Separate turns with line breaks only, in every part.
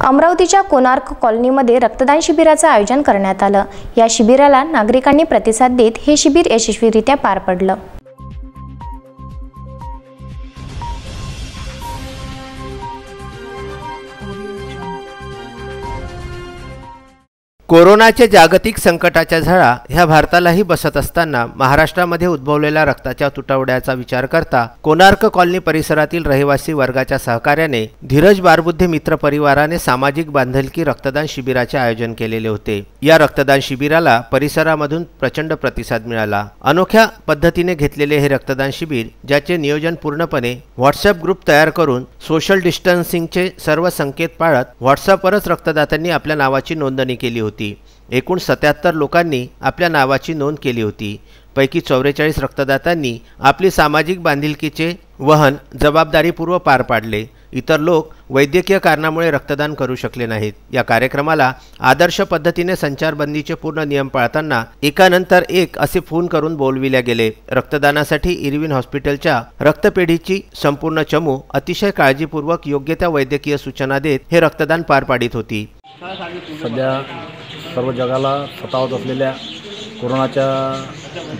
अमरावतीच्या कोणार्क कॉलनीमध्ये रक्तदान शिबिराचे आयोजन करण्यात आलं। या शिबिराला नागरिकांनी प्रतिसाद देत हे शिबिर यशस्वीरित्या पार पडलं।
कोरोनाच्या जागतिक संकटाच्या झळा ह्या भारतालाही बसत असताना महाराष्ट्रामध्ये उद्भवलेल्या रक्ताच्या तुटवड्याचा विचार करता कोणार्क कॉलनी परिसरातील रहिवासी वर्गाच्या सहकार्याने धीरज बारबुद्धे मित्र परिवाराने सामाजिक बांधिलकी रक्तदान शिबिराचे आयोजन केलेले होते। या रक्तदान शिबिराला परिसरामधून प्रचंड प्रतिसाद मिळाला। अनोख्या पद्धतीने घेतलेले हे रक्तदान शिबिर, ज्याचे नियोजन पूर्णपणे व्हॉट्सअप ग्रुप तयार करून सोशल डिस्टन्सिंगचे सर्व संकेत पाळत व्हॉट्सअपवरच रक्तदात्यांनी आपल्या नावाची नोंदणी केली होती। एकूण 77 लोकांनी आपल्या नावाची नोंद केली होती। पैकी 44 रक्तदात्यांनी आपली सामाजिक बांधिलकीचे वहन जबाबदारीपूर्वक पार पाडले। इतर लोक वैद्यकीय कारणामुळे रक्तदान करू शकले नाहीत। या कार्यक्रमाला आदर्श पद्धतीने संचारबंदीचे पूर्ण नियम पाळताना एकानंतर एक असे फोन करून बोलविले गेले। रक्तदानासाठी इरविन हॉस्पिटलच्या रक्तपेढीची संपूर्ण चमू अतिशय काळजीपूर्वक योग्य त्या वैद्यकीय सूचना देत हे रक्तदान पार पाडित होती।
सध्या सर्व जगाला सतावत असलेल्या कोरोनाच्या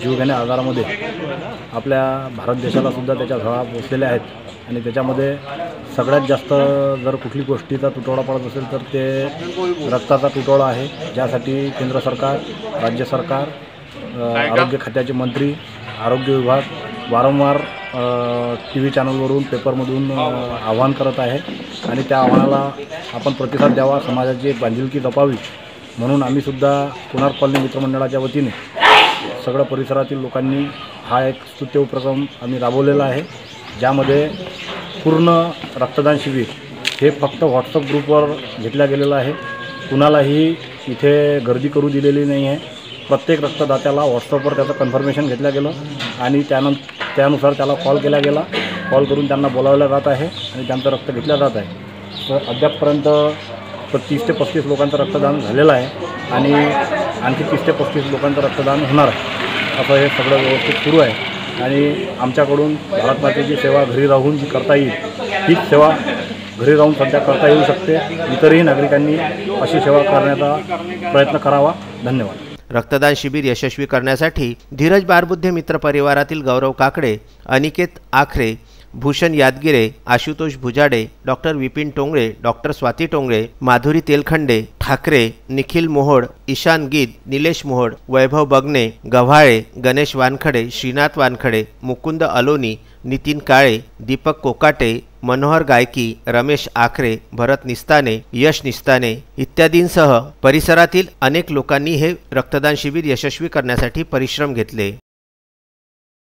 जीवघेण्या आजारामध्ये आपल्या भारत देशाला सुद्धा त्याच्या झळा पोचलेल्या आहेत आणि त्याच्यामध्ये सगळ्यात जास्त जर कुठली गोष्टीचा तुटवडा पडत असेल तर ते रक्ताचा तुटवडा आहे। ज्यासाठी केंद्र सरकार, राज्य सरकार, आरोग्य खात्याचे मंत्री, आरोग्य विभाग वारंवार TV चॅनलवरून, पेपरमधून आवाहन करत आहे आणि त्या आव्हानाला आपण प्रतिसाद द्यावा, समाजाची बांधिलकी जपावी म्हणून आम्ही सुद्धा कोणार्क कॉलनी मित्रमंडळाच्या वतीने सगळ्या परिसरातील लोकांनी हा एक स्तुत्य उपक्रम आम्ही राबवलेला आहे। ज्यामध्ये पूर्ण रक्तदान शिबिर हे फक्त व्हॉट्सअप ग्रुपवर घेतल्या गेलेलं आहे। कुणालाही इथे गर्दी करू दिलेली नाही आहे। प्रत्येक रक्तदात्याला व्हॉट्सअपवर त्याचं कन्फर्मेशन घेतलं गेलं आणि त्यानुसार त्याला कॉल केला गेला। कॉल करून त्यांना बोलावलं जात आहे आणि त्यांचं रक्त घेतलं जात आहे। तर अद्यापपर्यंत 30 ते 35 लोकांचं रक्तदान झालेलं आहे आणि आणखी 30 ते 35 लोकांचं रक्तदान होणार आहे। असं हे सगळं व्यवस्थित सुरू आहे आणि आमच्याकडून भारत मातेची सेवा घरी राहून जी करता येईल हीच सेवा घरी राहून सध्या करता येऊ शकते। इतरही नागरिकांनी अशी सेवा करण्याचा प्रयत्न करावा। धन्यवाद।
रक्तदान शिबिर यशस्वी करण्यासाठी धीरज बारबुद्धे मित्र परिवारातील गौरव काकडे, अनिकेत आखरे, भूषण यादगिरे, आशुतोष भुजाडे, डॉक्टर विपिन टोंगळे, डॉक्टर स्वाती टोंगळे, माधुरी तेलखंडे, ठाकरे, निखिल मोहोड, ईशान गीत, निलेश मोहोड, वैभव बगने, गव्हाळे, गणेश वानखडे, श्रीनाथ वानखडे, मुकुंद अलोनी, नितीन काळे, दीपक कोकाटे, मनोहर गायकी, रमेश आखरे, भरत निस्ताने, यश निस्ताने इत्यादींसह परिसरातील अनेक लोकांनी हे रक्तदान शिबिर यशस्वी करण्यासाठी परिश्रम घेतले।